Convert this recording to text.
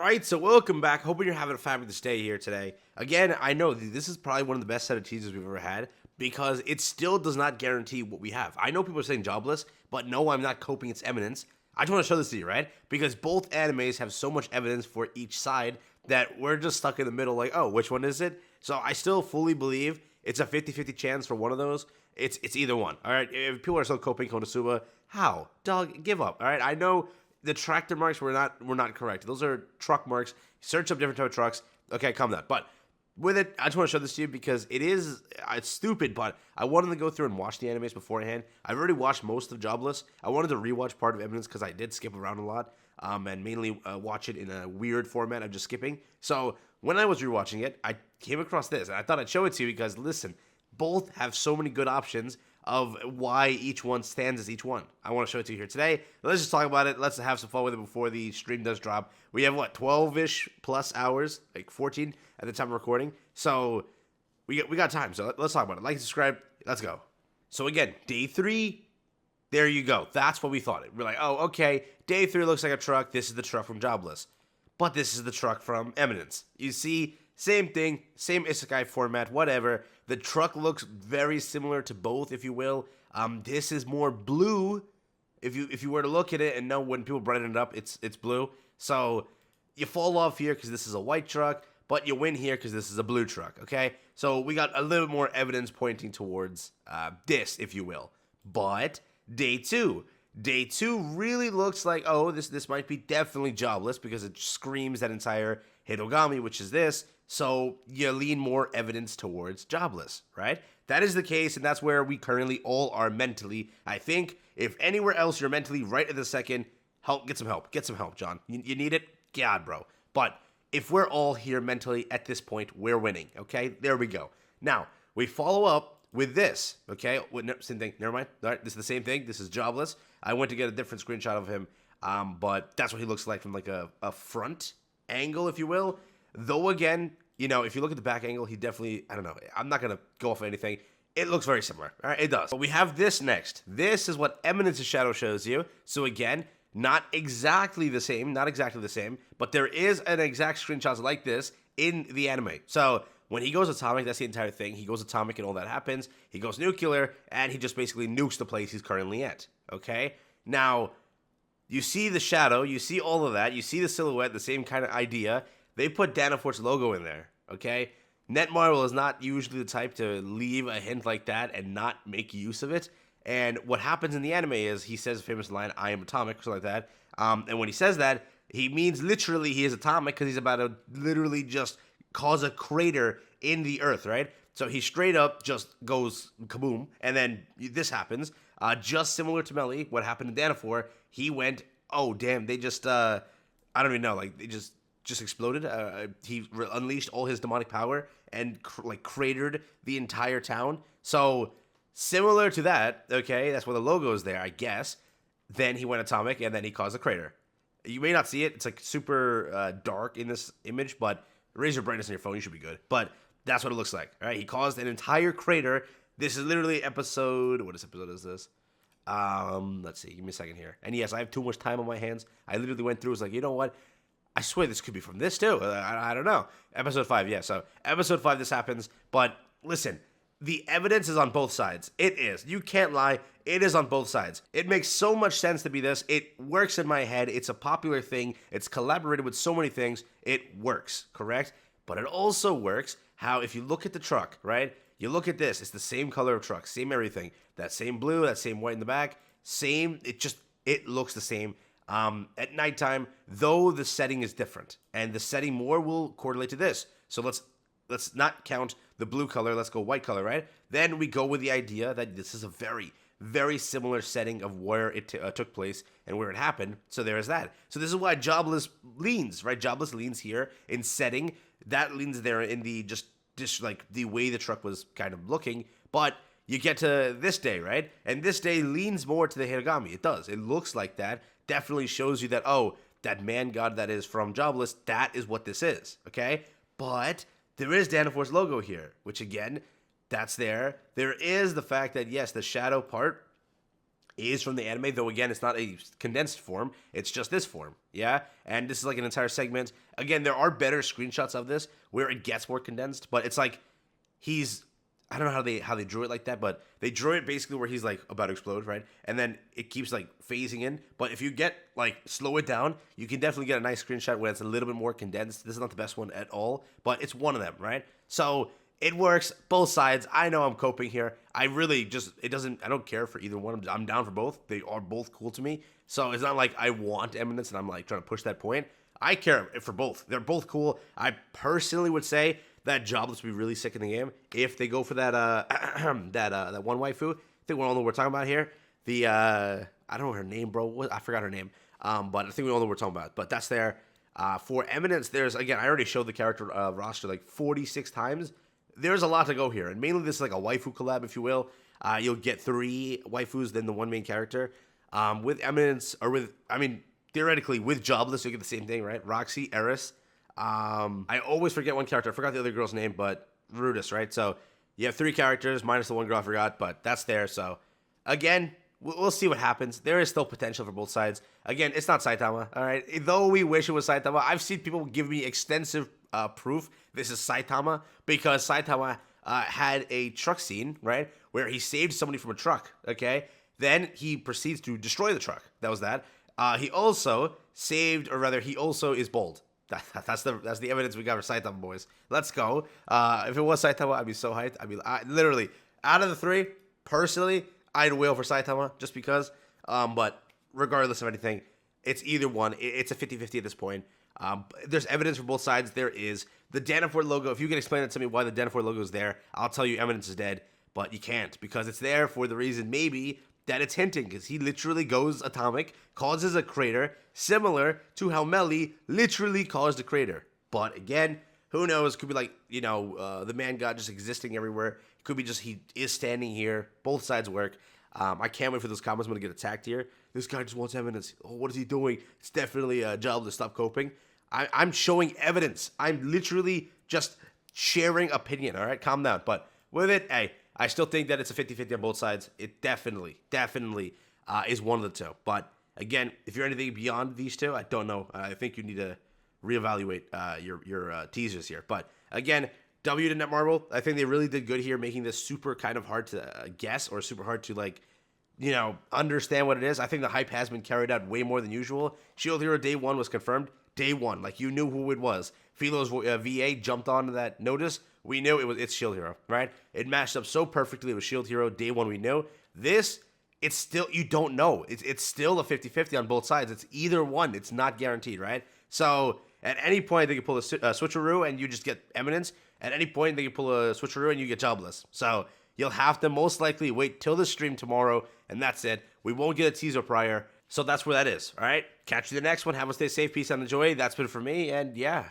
Alright, so welcome back. Hoping you're having a fabulous day here today. Again, I know this is probably one of the best set of teasers we've ever had because it still does not guarantee what we have. I know people are saying jobless, but no, I'm not coping its eminence. I just want to show this to you, right? Because both animes have so much evidence for each side that we're just stuck in the middle like, oh, which one is it? So I still fully believe it's a 50-50 chance for one of those. It's either one, alright? If people are still coping Konosuba, how? Dog, give up, alright? I know the tractor marks were not correct. Those are truck marks. Search up different type of trucks. Okay, calm down. But with it, I just want to show this to you because it's stupid, but I wanted to go through and watch the animes beforehand. I've already watched most of Jobless. I wanted to rewatch part of Evidence because I did skip around a lot, and mainly watch it in a weird format of just skipping. So when I was rewatching it, I came across this, and I thought I'd show it to you because, listen, both have so many good options of why each one stands as each one. I want to show it to you here today. Let's just talk about it. Let's have some fun with it before the stream does drop. We have, what, 12-ish plus hours? Like 14 at the time of recording. So we got time. So let's talk about it. Like and subscribe. Let's go. So again, day 3, there you go. That's what we thought. We're like, oh, okay, day 3 looks like a truck. This is the truck from Jobless. But this is the truck from Eminence. You see, same thing, same isekai format, whatever. The truck looks very similar to both, if you will. This is more blue, if you were to look at it and know when people brighten it up, it's blue. So you fall off here because this is a white truck, but you win here because this is a blue truck, okay? So we got a little more evidence pointing towards this, if you will. But day 2. Day 2 really looks like, oh, this might be definitely Jobless because it screams that entire Hitogami, which is this. So you lean more evidence towards Jobless, right? That is the case, and that's where we currently all are mentally. I think if anywhere else you're mentally right at the second, get some help, John. You need it? God, bro. But if we're all here mentally at this point, we're winning, okay? There we go. Now, we follow up with this, okay? Same thing, never mind. All right, this is the same thing. This is Jobless. I went to get a different screenshot of him, but that's what he looks like from like a front angle, if you will. Though, again, you know, if you look at the back angle, he definitely, I don't know, I'm not going to go off of anything. It looks very similar, all right? It does. But we have this next. This is what Eminence's Shadow shows you. So, again, not exactly the same, but there is an exact screenshot like this in the anime. So, when he goes atomic, that's the entire thing. He goes atomic and all that happens. He goes nuclear, and he just basically nukes the place he's currently at, okay? Now, you see the shadow, you see all of that, you see the silhouette, the same kind of idea. They put Danafort's logo in there, okay? Netmarble is not usually the type to leave a hint like that and not make use of it. And what happens in the anime is he says a famous line, I am atomic, or something like that. And when he says that, he means literally he is atomic because he's about to literally just cause a crater in the earth, right? So he straight up just goes kaboom, and then this happens. Just similar to Melly, what happened to Danafor, he went, oh, damn, they just, I don't even know, like, they just exploded. He unleashed all his demonic power and cratered the entire town. So similar to that, okay, that's why the logo is there, I guess. Then he went atomic, and then he caused a crater. You may not see it. It's like super dark in this image, but raise your brightness on your phone. You should be good. But that's what it looks like. All right, he caused an entire crater. This is literally episode. What episode is this? Let's see. Give me a second here. And yes, I have too much time on my hands. I literally went through. Was like, you know what? I swear this could be from this too. I don't know. Episode 5, yeah. So episode 5, this happens. But listen, the evidence is on both sides. It is. You can't lie. It is on both sides. It makes so much sense to be this. It works in my head. It's a popular thing. It's collaborated with so many things. It works, correct? But it also works how if you look at the truck, right? You look at this. It's the same color of truck, same everything. That same blue, that same white in the back, same. It looks the same. At nighttime, though the setting is different, and the setting more will correlate to this. So let's not count the blue color. Let's go white color, right? Then we go with the idea that this is a very, very similar setting of where it took place and where it happened. So there is that. So this is why Jobless leans, right? Jobless leans here in setting. That leans there in the just like the way the truck was kind of looking. But you get to this day, right? And this day leans more to the Hitogami. It does. It looks like that. Definitely shows you that, oh, that man god that is from Jobless, that is what this is, okay? But there is Danafor's logo here, which again, that's there. There is the fact that, yes, the shadow part is from the anime, though again, it's not a condensed form. It's just this form, yeah? And this is like an entire segment. Again, there are better screenshots of this where it gets more condensed, but it's like he's I don't know how they drew it like that, but they drew it basically where he's like about to explode, right? And then it keeps like phasing in. But if you get like slow it down, you can definitely get a nice screenshot where it's a little bit more condensed. This is not the best one at all, but it's one of them, right? So it works both sides. I know I'm coping here. I really just I don't care for either one. I'm down for both. They are both cool to me. So it's not like I want Eminence and I'm like trying to push that point. I care for both. They're both cool. I personally would say that Jobless would be really sick in the game if they go for that that one waifu. I think we all know what we're talking about here. The I don't know her name, bro. I forgot her name. But I think we all know what we're talking about. But that's there. For Eminence, there's again I already showed the character roster like 46 times. There's a lot to go here, and mainly this is like a waifu collab, if you will. You'll get 3 waifus, then the one main character. With Eminence, theoretically with Jobless, you'll get the same thing, right? Roxy, Eris. I always forget one character. I forgot the other girl's name, but Rudis, right? So you have 3 characters minus the one girl I forgot, but that's there. So again, we'll see what happens. There is still potential for both sides. Again, it's not Saitama, all right? Though we wish it was Saitama, I've seen people give me extensive proof this is Saitama because Saitama had a truck scene, right, where he saved somebody from a truck, okay? Then he proceeds to destroy the truck. That was that. He also saved, or rather, he also is bold. That's the evidence we got for Saitama, boys. Let's go. If it was Saitama, I'd be so hyped. Literally, out of the 3, personally, I'd wail for Saitama just because. But regardless of anything, it's either one. It's a 50-50 at this point. There's evidence for both sides. There is. The Danafort logo, if you can explain it to me why the Danafort logo is there, I'll tell you Eminence is dead. But you can't because it's there for the reason maybe that it's hinting because he literally goes atomic, causes a crater, similar to how Melly literally caused a crater. But again, who knows? Could be like, the man god just existing everywhere. It could be just he is standing here. Both sides work. I can't wait for those comments. I'm going to get attacked here. This guy just wants evidence. Oh, what is he doing? It's definitely a job to stop coping. I'm showing evidence. I'm literally just sharing opinion, all right? Calm down. But with it, hey, I still think that it's a 50-50 on both sides. It definitely is one of the two. But again, if you're anything beyond these two, I don't know. I think you need to reevaluate your teasers here. But again, W to Netmarble. I think they really did good here, making this super kind of hard to guess or super hard to understand what it is. I think the hype has been carried out way more than usual. Shield Hero Day 1 was confirmed. Day 1, like you knew who it was. Philo's VA jumped onto that notice. We knew it's Shield Hero, right? It matched up so perfectly with Shield Hero. Day 1, we knew. This, it's still, you don't know. It's still a 50-50 on both sides. It's either one. It's not guaranteed, right? So at any point, they can pull a switcheroo and you just get Eminence. At any point, they can pull a switcheroo and you get Jobless. So you'll have to most likely wait till the stream tomorrow, and that's it. We won't get a teaser prior. So that's where that is, all right? Catch you the next one. Have a stay safe, peace, and enjoy. That's been for me, and yeah.